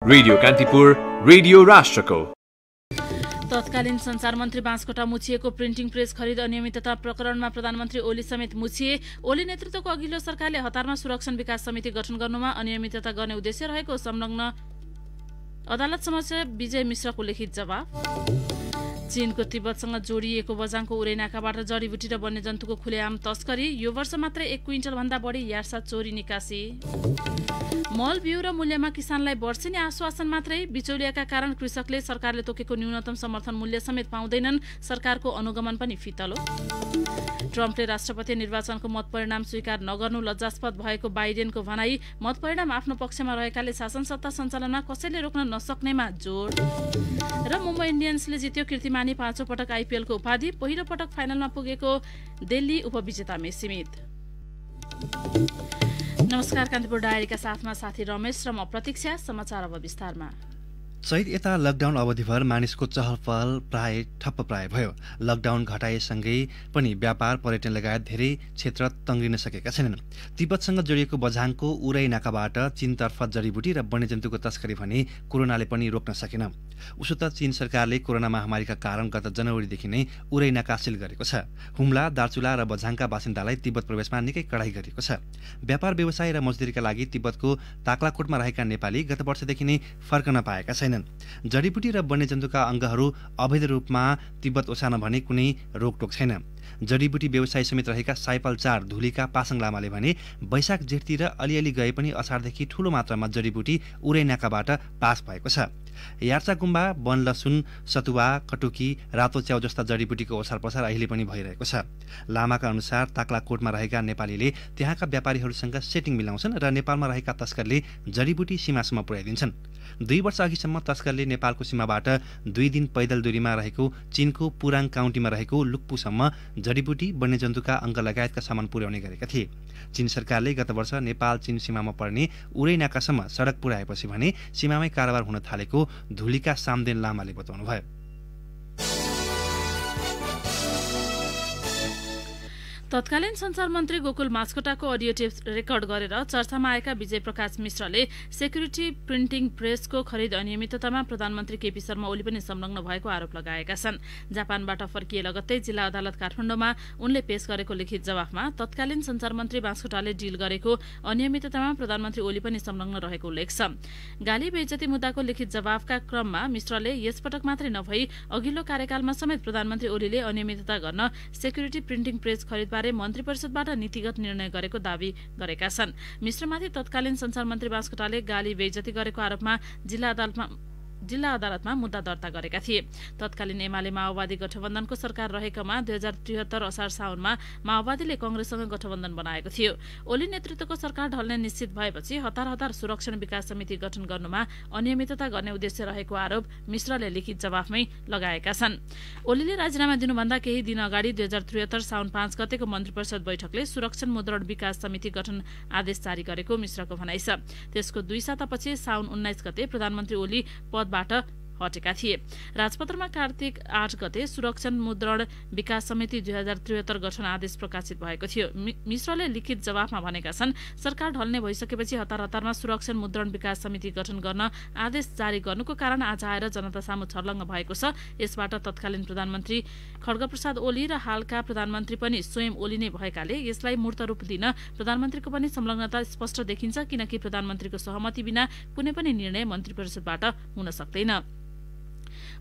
Radio Kantipur, radio राष्ट्रको। तत्कालीन संचार मन्त्री बाँसकोटा मुछिएको प्रिन्टिङ प्रेस खरिद अनियमितता प्रकरणमा प्रधानमन्त्री ओली समेत मुछिए। ओली नेतृत्वको अघिल्लो सरकारले हतारमा सुरक्षण विकास समिति गठन गर्नुमा अनियमितता गर्ने उद्देश्य रहेको संलग्न अदालत समक्ष विजय मिश्रको लिखित जवाफ। चीनको तिब्बतसँग जोडिएको बझाङको उरै नाकाबाट जडीबुटी र वन्यजन्तुको खुलेआम तस्करी। यो वर्ष मात्रै 1 क्विन्टल भन्दा बढी यार्सा चोरी निकासी। मल बिउ र मूल्यमा किसानलाई वर्षेनी आश्वासन मात्रै, बिचौलियाका कारण कृषकले सरकारले तोकेको न्यूनतम समर्थन मूल्य समेत पाउँदैनन्, सरकारको अनुगमन पनि फितलो। ट्रम्पले राष्ट्रपति निर्वाचनको मतपरिणाम स्वीकार नगर्नु लज्जास्पद भएको बाइडेनको भनाई। मतपरिणाम आफ्नो पक्षमा रहेकाले शासन सत्ता सञ्चालनमा कसैले रोक्न नसक्नेमा जोड। र मुम्बई इन्डियन्सले जित्यो कीर्तिमानी 5औं पटक आइपिएलको उपाधि। पहिलो पटक फाइनलमा पुगेको दिल्ली उपविजेतामै सीमित। नमस्कार, कान्तिपुर डायरीका साथमा साथी रमेश र म प्रतीक्षा। समाचार अब विस्तारमा। चैत यता लकडाउन अवधिभर मानिसको चहलपहल प्राय ठप्प भयो। लकडाउन घटाएसँगै पनि व्यापार, पर्यटन लगायत धेरै क्षेत्र तङ्ग्रिन सकेका छैनन्। तिब्बतसँग जोडिएको बझाङको उरै नाकाबाट चीनतर्फ जडीबुटी र वन्यजन्तुको तस्करी भने कोरोनाले पनि रोक्न सकेन। उसो त चीन सरकारले कोरोना महामारीका कारण गत जनवरीदेखि नै उरै नाका सिल गरेको छ। हुम्ला, दार्चुला र बझाङका बासिन्दालाई तिब्बत प्रवेशमा निकै कडाई गरिएको छ। व्यापार, व्यवसाय र मजदुरीका लागि तिब्बतको ताक्लाकोटमा रहेका नेपाली गत वर्षदेखि नै फर्कन पाएका छैनन्। जडीबुटी र वन्यजन्तुका अङ्गहरू अवैध रूपमा तिब्बत ओसार्न भने कुनै रोकटोक छैन। जडीबुटी व्यवसाय समेत रहेका साइपल 4 धुलीका पासाङ लामाले भने वैशाख जेठतिर अलिअलि गए पनि असारदेखि ठूलो मात्रामा जडीबुटी उरै नाकाबाट पास भएको छ। यार्चा गुम्बा, वन लसुन, सतुवा, कटुकी, रातो च्याउ जस्ता जडीबुटीको ओसार पसार अहिले पनि भइरहेको छ। लामाका अनुसार ताक्लाकोटमा रहेका नेपालीले त्यहाँका व्यापारीहरूसँग सेटिङ मिलाउँछन् र नेपालमा रहेका तस्करले जडीबुटी सीमासम्म पुर्याइदिन्छन्। 2 वर्ष अघिसम्म तस्करले नेपालको सीमाबाट 2 दिन पैदल दूरीमा रहेको चीनको पुराङ काउन्टीमा रहेको लुक्पुसम्म जडीबुटी, वन्यजन्तुका अङ्ग लगायतका सामान पुर्याउने गरेका थिए। चीन सरकारले गत वर्ष नेपाल चीन सीमामा पर्ने उरै नाकासम्म सडक पुर्याएपछि भने सीमामै कारोबार हुन थालेको धुलीका सामदेन लामाले बताउनुभयो। तत्कालीन संचार मन्त्री गोकुल मास्कोटाको अडियो टेप रेकर्ड गरेर चर्चामा आएका विजय प्रकाश मिश्रले सेक्युरिटी प्रिन्टिङ प्रेसको खरिद अनियमिततामा प्रधानमन्त्री केपी शर्मा ओली पनि संलग्न भएको आरोप लगाएका छन्। जापानबाट फर्किए लगत्तै जिल्ला अदालत काठमाडौँमा उनले पेश गरेको लिखित जवाफमा तत्कालीन संचार मन्त्री बाँसकोटाले डिल गरेको अनियमिततामा प्रधानमन्त्री ओली पनि संलग्न रहेको उल्लेख छ। गाली बेइज्जती मुद्दाको लिखित जवाफका क्रममा मिश्रले यसपटक मात्रै नभई अघिल्लो कार्यकालमा समेत प्रधानमन्त्री ओलीले अनियमितता गर्न सेक्युरिटी प्रिन्टिङ प्रेस खरिद मन्त्री परिषदबाट नीतिगत निर्णय गरेको दावी गरेका छन्। मिश्रमाथि तत्कालीन संचार मन्त्री बाँसकोटाले गाली बेइज्जती गरेको आरोपमा जिल्ला अदालतमा मुद्दा दर्ता गरेका थिए। तत्कालीन एमाले माओवादी गठबन्धनको सरकार रहेकोमा 2073 असार साउनमा माओवादीले कांग्रेससँग गठबन्धन बनाएको थियो। ओली नेतृत्वको सरकार ढल्ने निश्चित भएपछि हतार हतार सुरक्षण विकास समिति गठन गर्नुमा अनियमितता गर्ने उद्देश्य रहेको आरोप मिश्रले लिखित जवाफमै लगाएका छन्। ओलीले राजीनामा दिनुभन्दा केही दिन अगाडि 2073 साउन 5 गतेको मन्त्री परिषद बैठकले सुरक्षण मुद्रण विकास समिति गठन आदेश जारी गरेको मिश्रको भनाइ छ। त्यसको 2 सातापछि साउन 19 गते प्रधानमन्त्री ओली पदबाट हटेका थिए। राजपत्रमा कार्तिक 8 गते सुरक्षण मुद्रण विकास समिति 2073 गठन आदेश प्रकाशित भएको थियो। मिश्रले लिखित जवाफमा भनेका छन्, सरकार ढल्ने भइसकेपछि हतार हतारमा सुरक्षण मुद्रण विकास समिति गठन गर्न आदेश जारी गर्नुको कारण आज आएर जनता सामु छर्लङ्ग भएको छ। यसबाट तत्कालीन प्रधानमन्त्री खड्गप्रसाद ओली र हालका प्रधानमन्त्री पनि स्वयं ओली नै भएकाले यसलाई मूर्त रूप दिन प्रधानमन्त्रीको पनि संलग्नता स्पष्ट देखिन्छ, किनकि प्रधानमन्त्रीको सहमति बिना कुनै पनि निर्णय मन्त्री परिषदबाट हुन सक्दैन।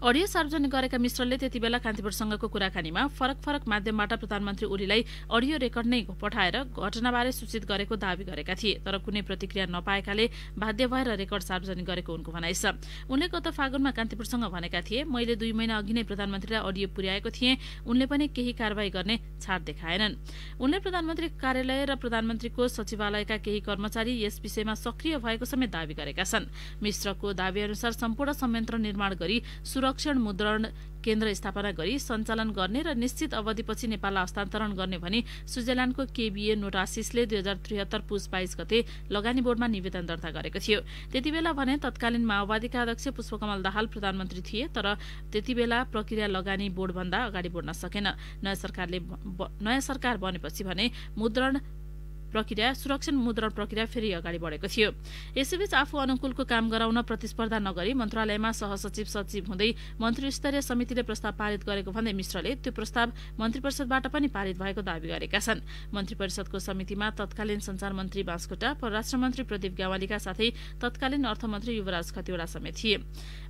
अडियो सार्वजनिक गरेका मिश्रले त्यतिबेला कान्तिपुरसँगको कुराकानीमा फरक माध्यमबाट प्रधानमन्त्री ओलीलाई अडियो रेकर्ड नै पठाएर घटनाबारे सूचित गरेको दावी गरेका थिए, तर कुनै प्रतिक्रिया नपाएकाले बाध्य भएर रेकर्ड सार्वजनिक गरेको उनको भनाइ छ। उनले गत फागुनमा कान्तिपुरसँग भनेका थिए, मैले 2 महिना अघि नै प्रधानमन्त्रीलाई अडियो पुर्याएको थिएँ, उनले पनि केही कारबाही गर्ने छाड देखाएनन्। उनले प्रधानमन्त्री कार्यालय र प्रधानमन्त्रीको सचिवालयका केही कर्मचारी यस विषयमा सक्रिय भएको समेत दावी गरेका छन्। मिश्रको दावी अनुसार सम्पूर्ण संयन्त्र निर्माण गरी सुरक्षण मुद्रण केन्द्र स्थापना गरी सञ्चालन गर्ने र निश्चित अवधिपछि नेपाललाई हस्तान्तरण गर्ने भनी स्विजरल्याण्डको केबीए नोटासिसले 2073 पुस 22 गते लगानी बोर्डमा निवेदन दर्ता गरेको थियो। त्यतिबेला भने तत्कालीन माओवादीका अध्यक्ष पुष्पकमल दाहाल प्रधानमन्त्री थिए, तर त्यतिबेला प्रक्रिया लगानी बोर्डभन्दा अगाडि बढ्न सकेन। नयाँ सरकार बनेपछि भने मुद्रण प्रक्रिया सुरक्षण मुद्रण प्रक्रिया फेरि अगाडि बढेको थियो। यसैबीच आफू अनुकूलको काम गराउन प्रतिस्पर्धा नगरी मन्त्रालयमा सहसचिव सचिव हुँदै मन्त्री स्तरीय समितिले प्रस्ताव पारित गरेको भन्दै मिश्रले त्यो प्रस्ताव मन्त्री परिषदबाट पनि पारित भएको दावी गरेका छन्। मन्त्री परिषदको समितिमा तत्कालीन सञ्चार मन्त्री बास्कोटा, परराष्ट्र मन्त्री प्रदीप ग्यावालीका साथै तत्कालीन अर्थमन्त्री युवराज खतिवडा समेत थिए।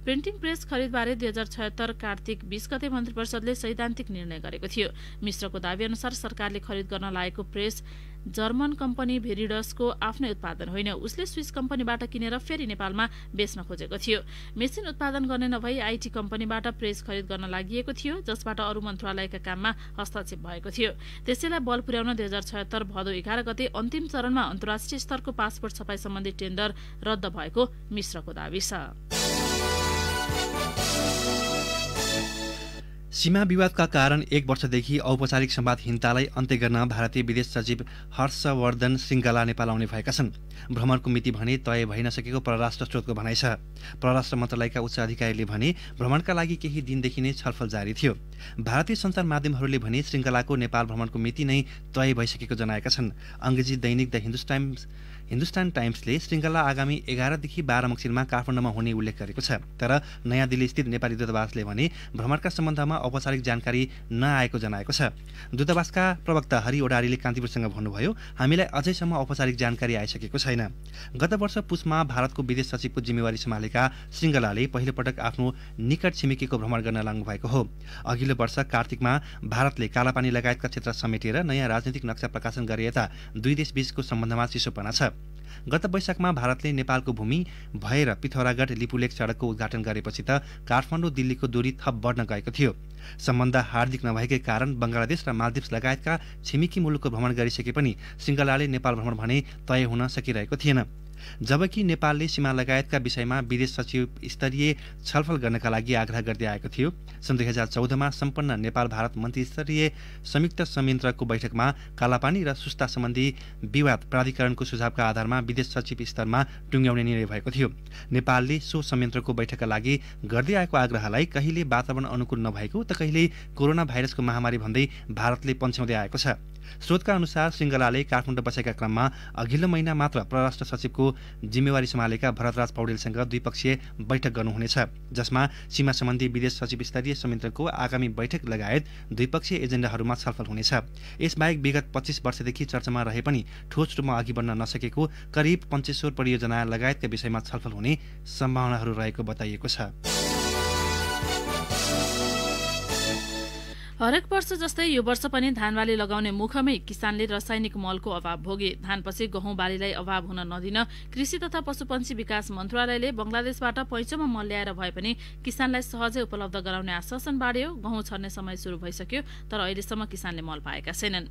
प्रिन्टिङ प्रेस खरिदबारे 2076 कार्तिक 20 गते मन्त्री परिषदले सैद्धान्तिक निर्णय गरेको थियो। मिश्रको दावी अनुसार सरकारले खरिद गर्न लागेको प्रेस जर्मन कम्पनी भेरिडसको आफ्नै उत्पादन होइन, उसले स्विस कम्पनीबाट किनेर फेरि नेपालमा बेच्न खोजेको थियो। मेसिन उत्पादन गर्ने नभई आईटी कम्पनीबाट प्रेस खरिद गर्न लागि थियो, जसबाट अरू मन्त्रालयका काममा हस्तक्षेप भएको थियो। त्यसैलाई बल पुर्याउन 2076 भदौ 11 गते अन्तिम चरणमा अन्तर्राष्ट्रिय स्तरको पासपोर्ट छपाई सम्बन्धी टेन्डर रद्द भएको मिश्रको दावी छ। सीमा विवादका कारण 1 वर्षदेखि औपचारिक संवादहीनतालाई अन्त्य गर्न भारतीय विदेश सचिव हर्षवर्धन श्रृङ्गला नेपाल आउने भएका छन्। भ्रमणको मिति भने तय भइ नसकेको परराष्ट्र स्रोतको भनाइ छ। परराष्ट्र मन्त्रालयका उच्च अधिकारीले भने भ्रमणका लागि केही दिनदेखि नै छलफल जारी थियो। भारतीय सञ्चार माध्यमहरूले भने श्रृङ्गलाको नेपाल भ्रमणको मिति नै तय भइसकेको जनाएका छन्। अंग्रेजी दैनिक द हिन्दुस्तान टाइम्सले श्रृङ्गला आगामी 11 देखि 12 मङ्सिरमा काठमाडौँमा हुने उल्लेख गरेको छ। तर नयाँ दिल्ली स्थित नेपाली दूतावासले भने भ्रमणका सम्बन्धमा औपचारिक जानकारी नआएको जनाएको छ। दूतावासका प्रवक्ता हरि ओडारीले कान्तिपुरसँग भन्नुभयो, हामीलाई अझैसम्म औपचारिक जानकारी आइसकेको छैन। गत वर्ष पुसमा भारतको विदेश सचिवको जिम्मेवारी सम्हालेका श्रृङ्गलाले पहिलो पटक आफ्नो निकट छिमेकीको भ्रमण गर्न लाग्नु भएको हो। अघिल्लो वर्ष कार्तिकमा भारतले कालापानी लगायतका क्षेत्र समेटेर नयाँ राजनीतिक नक्सा प्रकाशन गरे यता दुई देशबीचको सम्बन्धमा चिसोपना छ। गत वैशाखमा भारतले नेपालको भूमि भएर पिथौरागढ लिपुलेक सडकको उद्घाटन गरेपछि त काठमाडौँ दिल्लीको दूरी थप बढ्न गएको थियो। सम्बन्ध हार्दिक नभएकै कारण बंगलादेश र मालदिप्स लगायतका छिमेकी मुलुकको भ्रमण गरिसके पनि श्रृङ्गलाले नेपाल भ्रमण भने तय हुन सकिरहेको थिएन। जबकि नेपालले सीमा लगायतका विषयमा विदेश सचिव स्तरीय छलफल गर्नका लागि आग्रह गर्दै आएको थियो। सन् 2014मा सम्पन्न नेपाल भारत मन्त्री स्तरीय संयुक्त संयन्त्रको बैठकमा कालापानी र सुस्ता सम्बन्धी विवाद प्राधिकरणको सुझावका आधारमा विदेश सचिव स्तरमा टुङ्ग्याउने निर्णय भएको थियो। नेपालले सो संयन्त्रको बैठकका लागि गर्दै आएको आग्रहलाई कहिले वातावरण अनुकूल नभएको त कहिले कोरोना भाइरसको महामारी भन्दै भारतले पन्छ्याउँदै आएको छ। स्रोतका अनुसार श्रृङ्गलाले काठमाडौँ बसेका क्रममा अघिल्लो महिना मात्र परराष्ट्र सचिवको जिम्मेवारी सम्हालेका भरतराज पौडेलसँग द्विपक्षीय बैठक गर्नुहुनेछ, जसमा सीमा सम्बन्धी विदेश सचिव स्तरीय संयन्त्रको आगामी बैठक लगायत द्विपक्षीय एजेन्डाहरूमा छलफल हुनेछ। यसबाहेक विगत 25 वर्षदेखि चर्चामा रहे पनि ठोस रूपमा अघि बढ्न नसकेको करिब 2500 परियोजना लगायतका विषयमा छलफल हुने सम्भावनाहरू रहेको बताइएको छ। हरेक वर्ष जस्तै यो वर्ष पनि धान बाली लगाउने मुखमै किसानले रासायनिक मलको अभाव भोगे। धानपछि गहुँ बालीलाई अभाव हुन नदिन कृषि तथा पशुपन्छी विकास मन्त्रालयले बंगलादेशबाट पैँचोमा मल ल्याएर भए पनि किसानलाई सहजै उपलब्ध गराउने आश्वासन बाँड्यो। गहुँ छर्ने समय सुरु भइसक्यो, तर अहिलेसम्म किसानले मल पाएका छैनन्।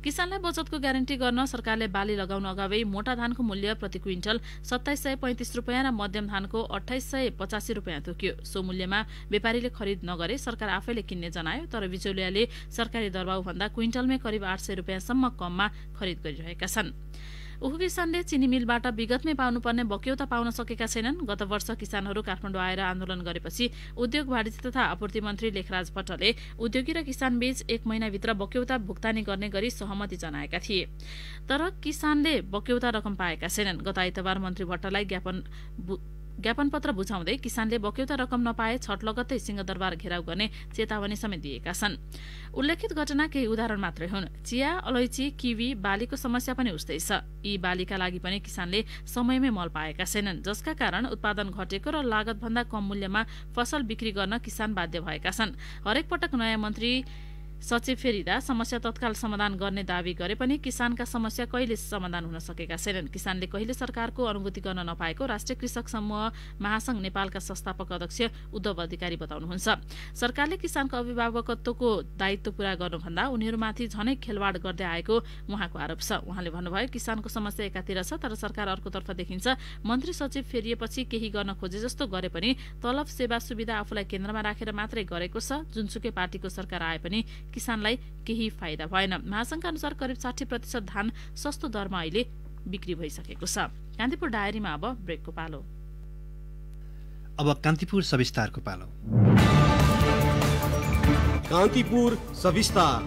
किसानलाई बचतको ग्यारेन्टी गर्न सरकारले बाली लगाउन अगावै मोटा धानको मूल्य प्रति क्विन्टल 2735 रुपियाँ र मध्यम धानको 2885 रुपियाँ तोक्यो। सो मूल्यमा व्यापारीले खरिद नगरे सरकार आफैले किन्ने जनायो, तर बिचौलियाले सरकारी दरबाउ भन्दा क्विन्टलमै करिब 800 रुपियाँसम्म कममा खरिद गरिरहेका छन्। उखु किसानले चिनी मिलबाट विगतमै पाउनुपर्ने बक्यौता पाउन सकेका छैनन्। गत वर्ष किसानहरू काठमाडौँ आएर आन्दोलन गरेपछि उद्योग वाणिज्य तथा आपूर्ति मन्त्री लेखराज भट्टले उद्योगी र किसान बीच 1 महिनाभित्र बक्यौता भुक्तानी गर्ने गरी सहमति जनाएका थिए, तर किसानले बक्यौता रकम पाएका छैनन्। गत आइतबार मन्त्री भट्टलाई ज्ञापन पत्र बुझाउँदै किसानले बक्यौता रकम नपाए छट लगत्तै सिंहदरबार घेराउ गर्ने चेतावनी समेत दिएका छन्। उल्लेखित घटना केही उदाहरण मात्रै हुन्। चिया, अलैची, किवी, बालीको समस्या पनि उस्तै छ। यी बालीका लागि पनि किसानले समयमै मल पाएका छैनन्, जसका कारण उत्पादन घटेको र लागतभन्दा कम मूल्यमा फसल बिक्री गर्न किसान बाध्य भएका छन्। हरेक पटक नयाँ मन्त्री सचिव फेरिदा समस्या तत्काल समाधान गर्ने दावी गरे पनि किसानका समस्या कहिले समाधान हुन सकेका छैनन्। किसानले कहिले सरकारको अनुभूति गर्न नपाएको राष्ट्रिय कृषक समूह महासंघ नेपालका संस्थापक अध्यक्ष उद्धव अधिकारी बताउनुहुन्छ। सरकारले किसानको अभिभावकत्वको दायित्व पूरा गर्नुभन्दा उनीहरूमाथि झनै खेलवाड गर्दै आएको उहाँको आरोप छ। उहाँले भन्नुभयो, किसानको समस्या एकातिर छ, तर सरकार अर्कोतर्फ देखिन्छ। मन्त्री सचिव फेरिएपछि केही गर्न खोजे जस्तो गरे पनि तलब सेवा सुविधा आफूलाई केन्द्रमा राखेर मात्रै गरेको छ। जुनसुकै पार्टीको सरकार आए पनि किसानलाई केही फाइदा भएन। महासंघका अनुसार करिब 60% धान सस्तो दरमा अहिले बिक्री भइसकेको छ। कान्तिपुर डायरीमा अब ब्रेकको पालो। अब कान्तिपुर सविस्तारको पालो। कान्तिपुर सविस्तार।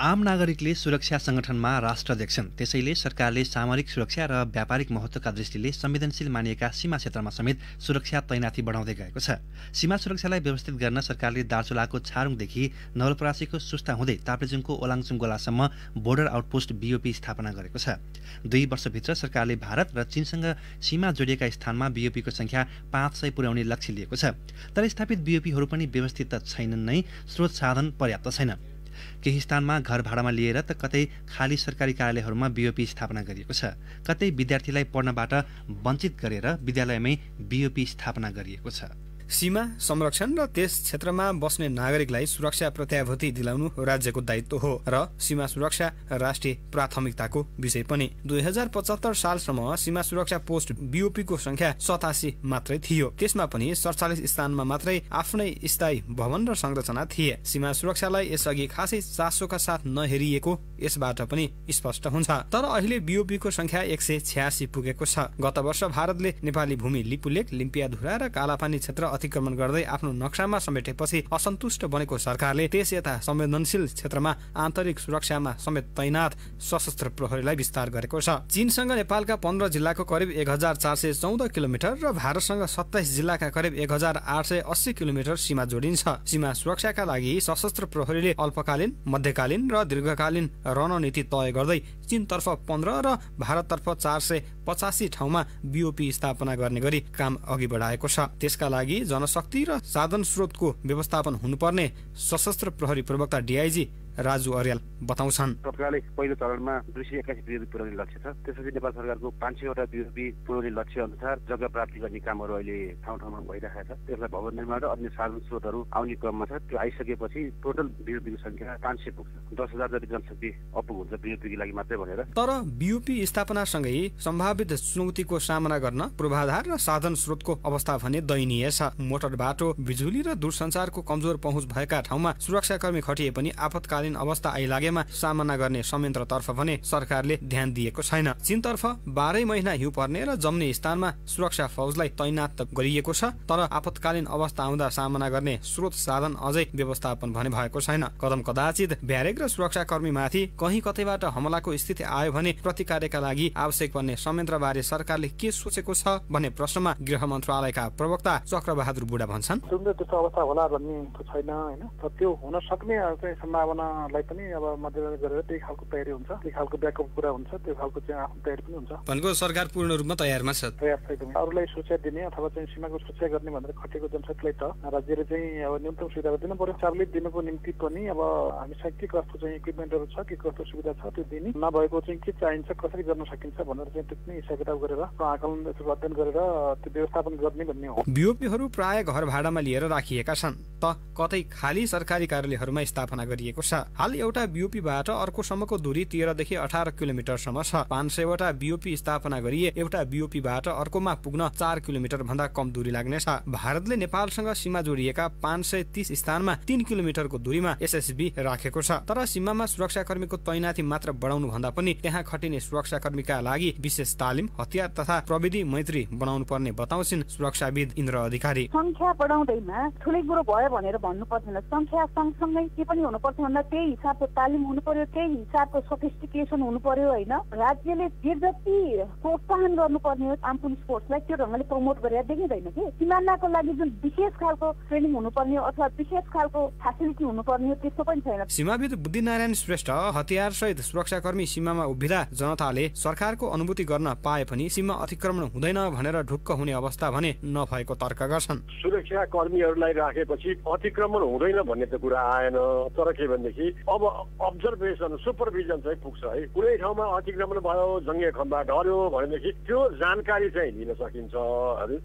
आम नागरिकले सुरक्षा संगठनमा राष्ट्र देख्छन्, त्यसैले सरकारले सामरिक सुरक्षा र व्यापारिक महत्त्वका दृष्टिले संवेदनशील मानिएका सीमा क्षेत्रमा समेत सुरक्षा तैनाथी बढाउँदै गएको छ। सीमा सुरक्षालाई व्यवस्थित गर्न सरकारले दार्चुलाको छारुङदेखि नवलपरासीको सुस्ता हुँदै ताप्लेजुङको ओलाङचुङ गोलासम्म बोर्डर आउटपोस्ट बीओपी स्थापना गरेको छ। 2 वर्षभित्र सरकारले भारत र चीनसँग सीमा जोडिएका स्थानमा बीओपीको संख्या 500 पुर्याउने लक्ष्य लिएको छ। तर स्थापित बीओपीहरू पनि व्यवस्थित त छैनन् नै, स्रोत साधन पर्याप्त छैन। केही स्थानमा घर भाडामा लिएर त कतै खाली सरकारी कार्यालयहरूमा बीओपी स्थापना गरिएको छ, कतै विद्यार्थीलाई पढ्नबाट वञ्चित गरेर विद्यालयमै बीओपी स्थापना गरिएको छ। सीमा संरक्षण र त्यस क्षेत्रमा बस्ने नागरिकलाई सुरक्षा प्रत्याभूति दिलाउनु राज्यको दायित्व हो र सीमा सुरक्षा राष्ट्रिय प्राथमिकताको विषय पनि। 2075 सालसम्म सीमा सुरक्षा पोस्ट बीओपी को संख्या 87 मात्रै थियो। त्यसमा पनि 47 स्थानमा मात्रै आफ्नै स्थायी भवन र संरचना थिए। सीमा सुरक्षालाई यसअघि खासै चासोका साथ नहेरिएको यसबाट पनि स्पष्ट हुन्छ। तर अहिले बीओपी को संख्या 186 पुगेको छ। गत वर्ष भारतले नेपाली भूमि लिपुलेक, लिम्पियाधुरा र कालापानी क्षेत्र अतिक्रमण गर्दै आफ्नो नक्सामा समेटेपछि असन्तुष्ट बनेको सरकारले त्यस यता संवेदनशील क्षेत्रमा आन्तरिक सुरक्षामा समेत तैनात सशस्त्र प्रहरीलाई विस्तार गरेको छ। चीनसँग नेपालका 15 जिल्लाको करिब 1414 किलोमिटर र भारतसँग 27 जिल्लाका करिब 1880 किलोमिटर सीमा जोडिन्छ। सीमा सुरक्षाका लागि सशस्त्र प्रहरीले अल्पकालीन, मध्यकालीन र दीर्घकालीन रणनीति तय गर्दै चीनतर्फ 15 र भारततर्फ 485 ठाउँमा बीओपी स्थापना गर्ने गरी काम अघि बढाएको छ। त्यसका लागि जनशक्ति र साधन स्रोतको व्यवस्थापन हुनुपर्ने सशस्त्र प्रहरी प्रवक्ता डीआईजी राजु अर्याल बताउँछन्। तत्कालै पहिलो चरणमा 281 बीओपी पुर्याउने लक्ष्य छ। त्यसपछि नेपाल सरकारको 500 वटा बीओपी पुर्याउने लक्ष्य अनुसार जग्गा प्राप्ति गर्ने कामहरू अहिले ठाउँ ठाउँमा भइरहेको छ। त्यसलाई भवन निर्माण र अन्य साधन स्रोतहरू आउने क्रममा छ। त्यो आइसकेपछि टोटल बीओपीको संख्या 500 पुग्छ। 10,000 जति जनशक्ति अपुग हुन्छ बीओपीको लागि मात्रै भनेर। तर बीओपी स्थापनासँगै सम्भावित चुनौतीको सामना गर्न पूर्वाधार र साधन स्रोतको अवस्था भने दयनीय छ। मोटर बाटो, बिजुली र दूरसञ्चारको कमजोर पहुँच भएका ठाउँमा सुरक्षाकर्मी खटिए पनि आपतकालीन अवस्था आइलागेमा सामना गर्ने संयन्त्रतर्फ भने सरकारले ध्यान दिएको छैन। चीनतर्फ 12 महिना हिउँ पर्ने र जम्ने स्थानमा सुरक्षा फौजलाई तैनात गरिएको छ। तर आपतकालीन अवस्था आउँदा सामना गर्ने स्रोत साधन अझै व्यवस्थापन भने भएको छैन। कदम कदाचित ब्यारेक र सुरक्षाकर्मीमाथि कहीँ कतैबाट हमलाको स्थिति आयो भने प्रतिकारका लागि आवश्यक पर्ने संयन्त्रबारे सरकारले के सोचेको छ भन्ने प्रश्नमा गृह मन्त्रालयका प्रवक्ता चक्रबहादुर बुढा भन्छन्। त्यस्तो अवस्था होला भन्ने छैन हैन। त्यो हुन सक्ने चाहिँ सम्भावना लाई पनि अब मध्यनजर गरेर त्यही खालको तयारी हुन्छ, त्यही खालको ब्याकअप कुरा हुन्छ, त्यो खालको चाहिँ आफ्नो तयारी पनि हुन्छ। भनेको सरकार पूर्ण रूपमा तयारमा छ। तयार छ एकदमै। अरूलाई सुरक्षा दिने अथवा चाहिँ सीमाको सुरक्षा गर्ने भनेर खटेको जनशक्तिलाई त राज्यले चाहिँ अब न्यूनतम सुविधा दिनु पर्यो। सरकारले दिनुको निम्ति पनि अब हामीसँग के कस्तो चाहिँ इक्विपमेन्टहरू छ, के कस्तो सुविधा छ त्यो दिने, नभएको चाहिँ के चाहिन्छ, कसरी गर्न सकिन्छ भनेर चाहिँ त्यो पनि हिसाब किताब गरेर आकलन अध्ययन गरेर त्यो व्यवस्थापन गर्ने भन्ने हो। बीओपीहरू प्राय घर भाडामा लिएर राखिएका छन्, त कतै खाली सरकारी कार्यालयहरूमा स्थापना गरिएको छ। हाल एउटा बीओपीबाट अर्कोसम्मको दूरी 13 देखि 18 किलोमिटरसम्म छ। 500 वटा बीओपी स्थापना गरिए एउटा बीओपीबाट अर्कोमा पुग्न 4 किलोमिटर भन्दा कम दूरी लाग्नेछ। भारतले नेपालसँग सीमा जोडिएका 530 स्थानमा 3 किलोमिटरको दूरीमा एसएसबी राखेको छ। तर सीमामा सुरक्षाकर्मीको तैनाथी मात्र बढाउनु भन्दा पनि त्यहाँ खटिने सुरक्षाकर्मीका लागि विशेष तालिम, हतियार तथा प्रविधि मैत्री बनाउनु पर्ने बताउँछिन् सुरक्षाविद इन्द्र अधिकारी। संख्या बढाउँदैमा ठुलै कुरो भयो भनेर भन्नु पर्दैन। संख्या सँगसँगै के पनि हुनुपर्छ भन्दा त्यही हिसाबको तालिम हुनु पर्यो, त्यही हिसाबको सोफिस्टिकेसन हुनु पर्यो हैन। राज्यले जे जति प्रोत्साहन गर्नुपर्ने हो आर्म पुलिस फोर्सलाई त्यो ढङ्गले प्रमोट गरेर देखिँदैन कि। सीमानाको लागि जुन विशेष खालको ट्रेनिङ हुनुपर्ने हो अथवा विशेष खालको फेसिलिटी हुनुपर्ने हो त्यस्तो पनि छैन। सीमाविद बुद्धिनारायण श्रेष्ठ हतियार सहित सुरक्षाकर्मी सीमामा उभिँदा जनताले सरकारको अनुभूति गर्न पाए पनि सीमा अतिक्रमण हुँदैन भनेर ढुक्क हुने अवस्था भने नभएको तर्क गर्छन्। सुरक्षा कर्मीहरूलाई राखेपछि अतिक्रमण हुँदैन भन्ने त कुरा आएन। तर के भनेदेखि अब अब्जर्भेसन, सुपरभिजन चाहिँ पुग्छ है। कुनै ठाउँमा अतिक्रमण भयो, जङ्गे खम्बा ढल्यो भनेदेखि त्यो जानकारी चाहिँ लिन सकिन्छ।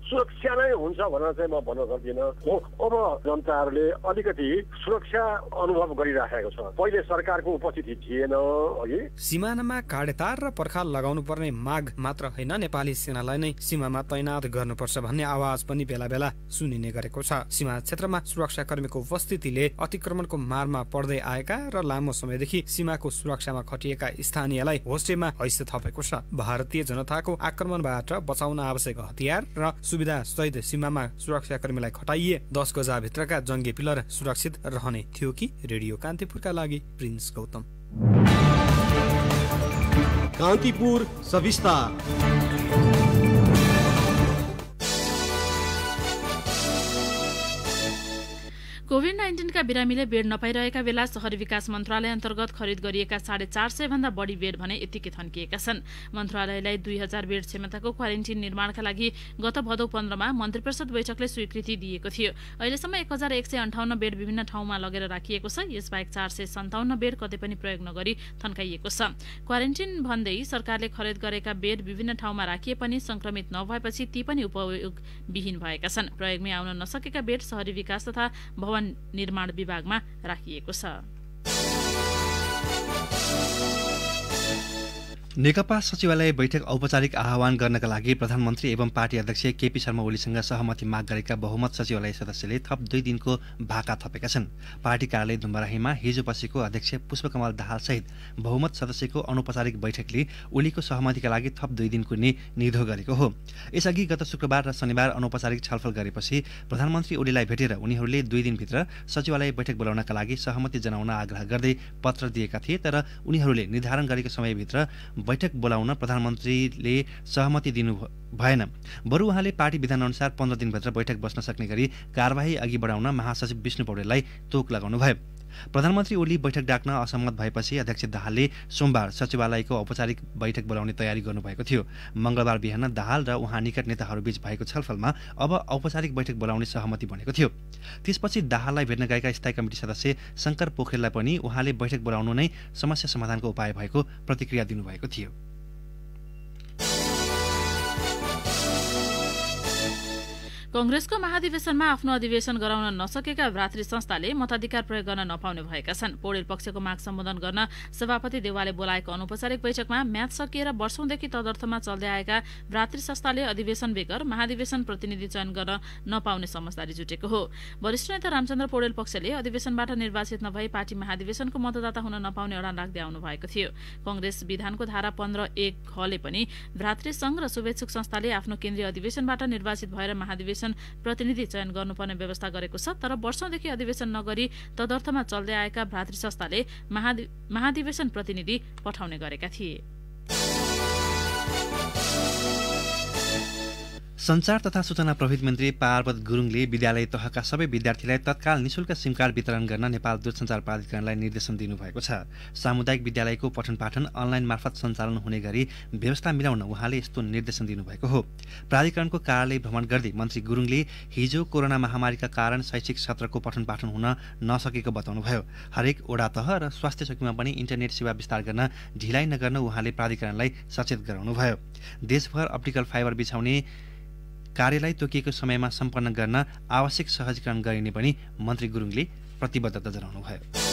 सुरक्षा नै हुन्छ भनेर चाहिँ म भन्न सक्दिनँ। अब जनताहरूले अलिकति सुरक्षा अनुभव गरिराखेको छ। पहिले सरकारको उपस्थिति थिएन अघि। सीमानामा काडेतार र पर्खाल लगाउनु पर्ने माग मात्र होइन, नेपाली सेनालाई नै सीमामा तैनात गर्नुपर्छ भन्ने आवाज पनि बेला बेला सुनिने गरेको छ। सीमा क्षेत्रमा सुरक्षाकर्मीको उपस्थितिले अतिक्रमणको मारमा पर्दै आएका र लामो समयदेखि सीमाको सुरक्षामा खटिएका स्थानीयलाई होस्टेमा हैसियत थपेको छ। भारतीय जनताको आक्रमणबाट बचाउन आवश्यक हतियार र सुविधा सहित सीमामा सुरक्षाकर्मीलाई खटाइए 10 गजाभित्रका जङ्गे पिलर सुरक्षित रहने थियो कि। रेडियो कान्तिपुरका लागि प्रिन्स गौतम। कान्तिपुर सविस्तार। कोभिड-19 का बिरामीले बेड नपाइरहेका बेला शहरी विकास मन्त्रालय अन्तर्गत खरिद गरिएका 450 भन्दा बढी बेड भने यतिकै थन्किएका छन्। मन्त्रालयलाई 2000 बेड क्षमताको क्वारेन्टिन निर्माणका लागि गत भदौ 15 मा मन्त्री परिषद बैठकले स्वीकृति दिएको थियो। अहिलेसम्म 1158 बेड विभिन्न ठाउँमा लगेर राखिएको छ। यसबाहेक 457 बेड कतै पनि प्रयोग नगरी थन्काइएको छ। क्वारेन्टिन भन्दै सरकारले खरिद गरेका बेड विभिन्न ठाउँमा राखिए पनि संक्रमित नभएपछि ती पनि उपयोगविहीन भएका छन्। प्रयोगमै आउन नसकेका बेड शहरी विकास तथा भवन निर्माण विभागमा राखिएको छ। नेकपा सचिवालय बैठक औपचारिक आह्वान गर्नका लागि प्रधानमन्त्री एवं पार्टी अध्यक्ष केपी शर्मा ओलीसँग सहमति माग गरेका बहुमत सचिवालय सदस्यले थप 2 दिनको भाका थपेका छन्। पार्टी कार्यालय धुम्बराहीमा हिजो बसेको अध्यक्ष पुष्पकमल दाहाल सहित बहुमत सदस्यको अनौपचारिक बैठकले ओलीको सहमतिका लागि थप 2 दिनको निधो गरेको हो। यसअघि गत शुक्रबार र शनिबार अनौपचारिक छलफल गरेपछि प्रधानमन्त्री ओलीलाई भेटेर उनीहरूले 2 दिनभित्र सचिवालय बैठक बोलाउनका लागि सहमति जनाउन आग्रह गर्दै पत्र दिएका थिए, तर उनीहरूले निर्धारण गरेको समयभित्र बैठक बोलाउन प्रधानमन्त्रीले सहमति दिनु भएन। बरु उहाँले पार्टी विधान अनुसार 15 दिनभित्र बैठक बस्न सक्ने गरी कार्यवाही अघि बढाउन महासचिव विष्णु पौडेललाई तोक लगाउनु भयो। प्रधानमन्त्री ओली बैठक डाक्न असहमत भएपछि अध्यक्ष दाहालले सोमबार सचिवालयको औपचारिक बैठक बोलाउने तयारी गर्नुभएको थियो। मंगलबार बिहान दाहाल र उहाँ निकट नेताहरूबीच भएको छलफलमा अब औपचारिक बैठक बोलाउने सहमति बनेको थियो। त्यसपछि दाहाललाई भेट्न गएका स्थायी कमिटी सदस्य शंकर पोखरेललाई पनि उहाँले बैठक बोलाउनु नै समस्या समाधानको उपाय भएको प्रतिक्रिया दिनुभएको थियो। कंग्रेसको महाधिवेशनमा आफ्नो अधिवेशन गराउन नसकेका भ्रातृ संस्थाले मताधिकार प्रयोग गर्न नपाउने भएका छन्। पौडेल पक्षको माग सम्बोधन गर्न सभापति देवालले बोलाएको अनौपचारिक बैठकमा म्याद सकिएर वर्षौंदेखि तदर्थमा चल्दै आएका भ्रातृ संस्थाले अधिवेशन बेगर महाधिवेशन प्रतिनिधि चयन गर्न नपाउने समझदारी जुटेको हो। वरिष्ठ नेता रामचन्द्र पौडेल पक्षले अधिवेशनबाट निर्वाचित नभई पार्टी महाधिवेशनको मतदाता हुन नपाउने अडान राख्दै आउनु भएको थियो। कंग्रेस विधानको धारा 15(1) खले पनि भ्रातृ संघ र शुभेच्छुक संस्थाले आफ्नो केन्द्रीय अधिवेशनबाट निर्वाचित भएर महाधिवेशन प्रतिनिधि चयन गर्नुपर्ने व्यवस्था गरेको छ, तर वर्षौंदेखि अधिवेशन नगरी तदर्थमा चल्दै आएका भ्रातृ संस्थाले महाधिवेशन प्रतिनिधि पठाउने गरेका थिए। संचार तथा सूचना प्रविधि मन्त्री पार्वत गुरुङले विद्यालय तहका सबै विद्यार्थीलाई तत्काल निशुल्क सिम कार्ड वितरण गर्न नेपाल दूरसञ्चार प्राधिकरणलाई निर्देशन दिनुभएको छ। सामुदायिक विद्यालयको पठन पाठन अनलाइन मार्फत सञ्चालन हुने गरी व्यवस्था मिलाउन उहाँले यस्तो निर्देशन दिनुभएको हो। प्राधिकरणको कार्यालय भ्रमण गर्दै मन्त्री गुरुङले हिजो कोरोना महामारीका कारण शैक्षिक सत्रको पठन पाठन हुन नसकेको बताउनुभयो। हरेक वडा तह र स्वास्थ्य चौकीमा पनि इन्टरनेट सेवा विस्तार गर्न ढिलाइ नगर्न उहाँले प्राधिकरणलाई सचेत गराउनुभयो। देशभर अप्टिकल फाइबर बिछाउने कार्यलाई तोकिएको समयमा सम्पन्न गर्न आवश्यक सहजीकरण गरिने पनि मन्त्री गुरुङले प्रतिबद्धता जनाउनुभयो।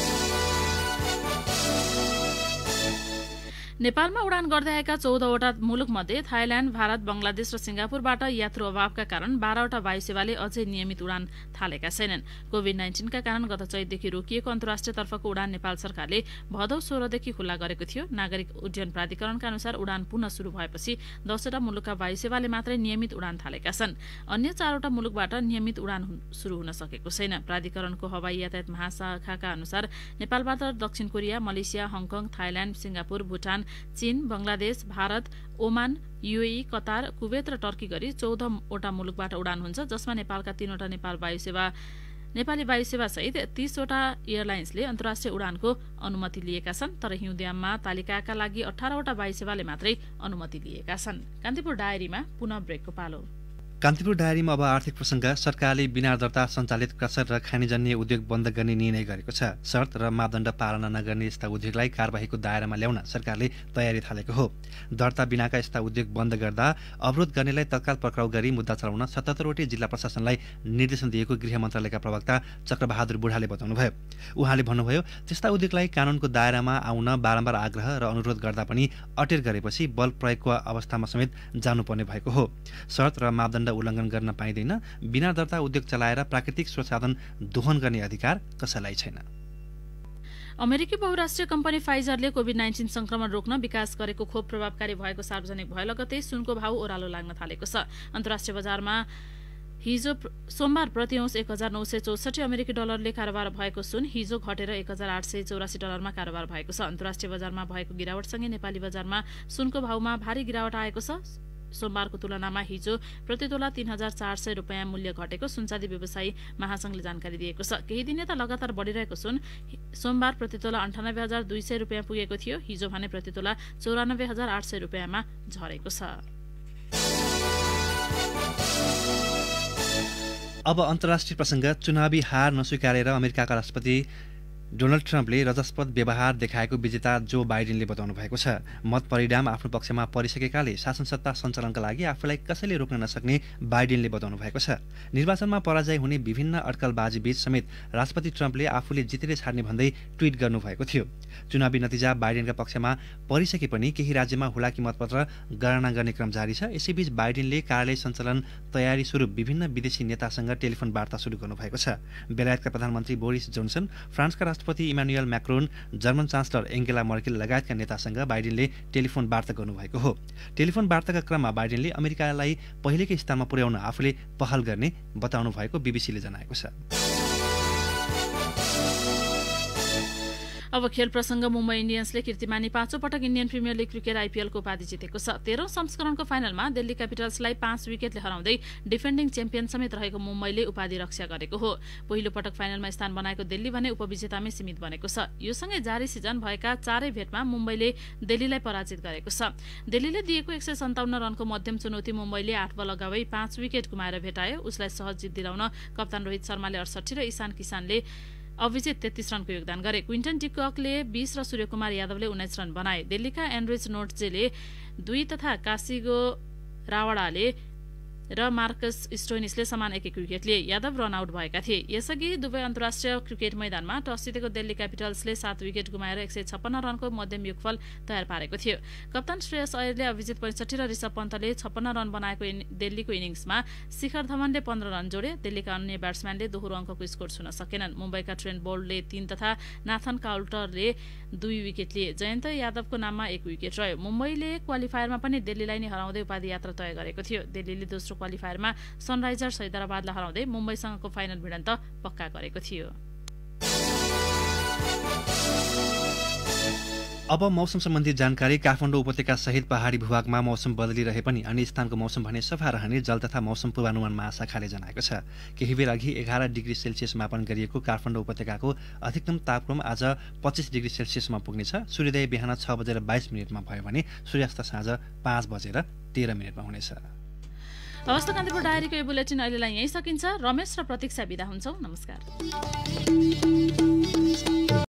नेपालमा उडान गर्दै आएका 14वटा मुलुकमध्ये थाइल्याण्ड, भारत, बंगलादेश र सिंगापुरबाट यात्रु अभावका कारण 12वटा वायु सेवाले अझै नियमित उडान थालेका छैनन्। कोभिड-19 का कारण गत चैतदेखि रोकिएको अन्तर्राष्ट्रिय तर्फको उडान नेपाल सरकारले भदौ 16 देखि खुल्ला गरेको थियो। नागरिक उड्डयन प्राधिकरणका अनुसार उडान पुनः शुरू भएपछि 10वटा मुलुकका वायु सेवाले मात्रै नियमित उडान थालेका छन्। अन्य 4वटा मुलुकबाट नियमित उडान शुरू हुन सकेको छैन। प्राधिकरणको हवाई यातायात महाशाखाका अनुसार नेपालबाट दक्षिण Korea, Malaysia, Hong Kong, Thailand, Singapore, Bhutan, चीन, Bangladesh, Bharat, Oman, UAE, Qatar, Kuwait र टर्की गरी 14वटा मुलुकबाट उडान हुन्छ, जसमा नेपालका 3वटा नेपाली वायु सेवा सहित 30वटा एयरलाइन्सले अन्तर्राष्ट्रिय उडानको अनुमति लिएका छन्। तर हिउँदयाममा तालिकाका लागि 18वटा वायु सेवाले मात्रै अनुमति लिएका छन्। कान्तिपुर डायरीमा पुनः ब्रेकको पालो। कान्तिपुर डायरीमा अब आर्थिक प्रसङ्ग। सरकारले बिना दर्ता सञ्चालित क्रसर र खानीजन्य उद्योग बन्द गर्ने निर्णय गरेको छ। शर्त र मापदण्ड पालना नगर्ने यस्ता उद्योगलाई कारबाहीको दायरामा ल्याउन सरकारले तयारी थालेको हो। दर्ता बिनाका यस्ता उद्योग बन्द गर्दा अवरोध गर्नेलाई तत्काल पक्राउ गरी मुद्दा चलाउन 77वटै जिल्ला प्रशासनलाई निर्देशन दिएको गृह मन्त्रालयका प्रवक्ता चक्रबहादुर बुढाले बताउनुभयो। उहाँले भन्नुभयो, त्यस्ता उद्योगलाई कानूनको दायरामा आउन बारम्बार आग्रह र अनुरोध गर्दा पनि अटेर गरेपछि बल प्रयोगको अवस्थामा समेत जानुपर्ने भएको हो। शर्त र मापदण्ड उल्लङ्घन गर्न पाइँदैन। बिना दर्ता उद्योग चलाएर प्राकृतिक स्रोत साधन दोहन गर्ने अधिकार कसैलाई छैन। अमेरिकी बहुराष्ट्रिय कम्पनी फाइजरले कोभिड-19 संक्रमण रोक्न विकास गरेको खोप प्रभावकारी भएको सार्वजनिक भए लगतै सुनको भाव ओह्रालो लाग्न थालेको छ। अन्तर्राष्ट्रिय बजारमा हिजो सोमबार प्रति औंस 1964 अमेरिकी डलरले कारोबार भएको सुन हिजो घटेर 1884 डलरमा कारोबार भएको छ। अन्तर्राष्ट्रिय बजारमा भएको गिरावटसँगै नेपाली बजारमा सुनको भावमा भारी गिरावट आएको छ। सोमबारको तुलनामा हिजो प्रति तोला 3400 रुपियाँ मूल्य घटेको सुनचाँदी व्यवसायी महासंघले जानकारी दिएको छ। केही दिन यता लगातार बढिरहेको सुन सोमबार प्रति तोला 98,200 रुपियाँ पुगेको थियो। हिजो भने प्रति तोला 94,800 रुपियाँमा झरेको छ। अब अन्तर्राष्ट्रिय प्रसङ्ग। चुनावी हार नस्वीकारेर अमेरिकाका राष्ट्रपति डोनाल्ड ट्रम्पले रजस्पद व्यवहार देखाएको विजेता जो बाइडेनले बताउनु भएको छ। मत परिणाम आफ्नो पक्षमा परिसकेकाले शासनसत्ता सञ्चालनका लागि आफूलाई कसैले रोक्न नसक्ने बाइडेनले बताउनु भएको छ। निर्वाचनमा पराजय हुने विभिन्न अड्कलबाजी बीच समेत राष्ट्रपति ट्रम्पले आफूले जितेरै छाड्ने भन्दै ट्विट गर्नुभएको थियो। चुनावी नतिजा बाइडेनका पक्षमा परिसके पनि केही राज्यमा हुलाकी मतपत्र गणना गर्ने क्रम जारी छ। यसैबीच बाइडेनले कार्यालय सञ्चालन तयारी स्वरूप विभिन्न विदेशी नेतासँग टेलिफोन वार्ता सुरु गर्नुभएको छ। बेलायतका प्रधानमन्त्री बोरिस जोन्सन, फ्रान्सका राष्ट्रपति Emmanuel Macron, German chancellor Angela Merkel लगायतका नेतासँग बाइडेनले टेलिफोन वार्ता गर्नुभएको हो। टेलिफोन वार्ताका क्रममा बाइडेनले अमेरिकालाई पहिलेकै स्थानमा पुर्याउन आफूले पहल गर्ने बताउनु भएको बीबीसीले जनाएको छ। अब खेल प्रसङ्ग। मुम्बई इन्डियन्सले कीर्तिमानी 5औं पटक इन्डियन प्रिमियर लिग क्रिकेट आइपीएलको उपाधि जितेको छ। 13औं संस्करणको फाइनलमा दिल्ली क्यापिटल्सलाई 5 विकेटले हराउँदै डिफेन्डिङ च्याम्पियन समेत रहेको मुम्बईले उपाधि रक्षा गरेको हो। पहिलो पटक फाइनलमा स्थान बनाएको दिल्ली भने उपविजेतामै सीमित बनेको छ। यो सँगै जारी सिजन भएका 4 भेटमा मुम्बईले दिल्लीलाई पराजित गरेको छ। दिल्लीले दिएको 157 रनको मध्यम चुनौती मुम्बईले 8 बल अगावै 5 विकेट गुमाएर भेटायो। उसलाई सहज जित दिलाउन कप्तान रोहित शर्माले 68 र ईशान किसानले अभिजित 33 रनको योगदान गरे। क्विन्टन डिककले 20 र सूर्यकुमार यादवले 19 रन बनाए। दिल्लीका एन्ड्रिच नोटजेले 2 तथा कासिगो रावडाले र मार्कस स्टोइनिसले समान 1-1 विकेट लिए। यादव रन आउट भएका थिए। यसअघि दुबई अन्तर्राष्ट्रिय क्रिकेट मैदानमा टस जितेको दिल्ली क्यापिटल्सले 7 विकेट गुमाएर 156 रनको मध्यम योगफल तयार पारेको थियो। कप्तान श्रेयस अय्यरले अभिजित 65 र ऋषभ पन्तले 56 रन बनाएको दिल्लीको इनिङ्समा शिखर धवनले 15 रन जोडे। दिल्लीका अन्य ब्याट्सम्यानले दोहोरो अङ्कको स्कोर छुन सकेनन्। मुम्बईका ट्रेन्ट बोल्टले 3 तथा नाथन काउल्टरले 2 विकेट लिए। जयन्त यादवको नाममा 1 विकेट रह्यो। मुम्बईले क्वालिफायरमा पनि दिल्लीलाई नै हराउँदै उपाधि यात्रा तय गरेको थियो। दिल्लीले दोस्रो क्वालिफायरमा सनराइजर्स हैदराबादलाई हराउँदै मुम्बईसँगको फाइनल भिडन्त पक्का गरेको थियो। अब मौसम सम्बन्धी जानकारी। काठमाडौँ उपत्यका सहित पहाडी भूभागमा मौसम बदलिरहे पनि अन्य स्थानको मौसम भने सफा रहने जल तथा मौसम पूर्वानुमान महाशाखाले जनाएको छ। केही बेर अघि 11 डिग्री सेल्सियस मापन गरिएको काठमाडौँ उपत्यकाको अधिकतम तापक्रम आज 25 डिग्री सेल्सियसमा पुग्नेछ। सूर्योदय बिहान 6:22 भयो भने सूर्यास्त साँझ 5:13 हुनेछ। हवस् त कान्तिपुर डायरीको यो बुलेटिन अहिलेलाई यहीँ सकिन्छ। रमेश र प्रतीक्षा बिदा हुन्छौँ। नमस्कार।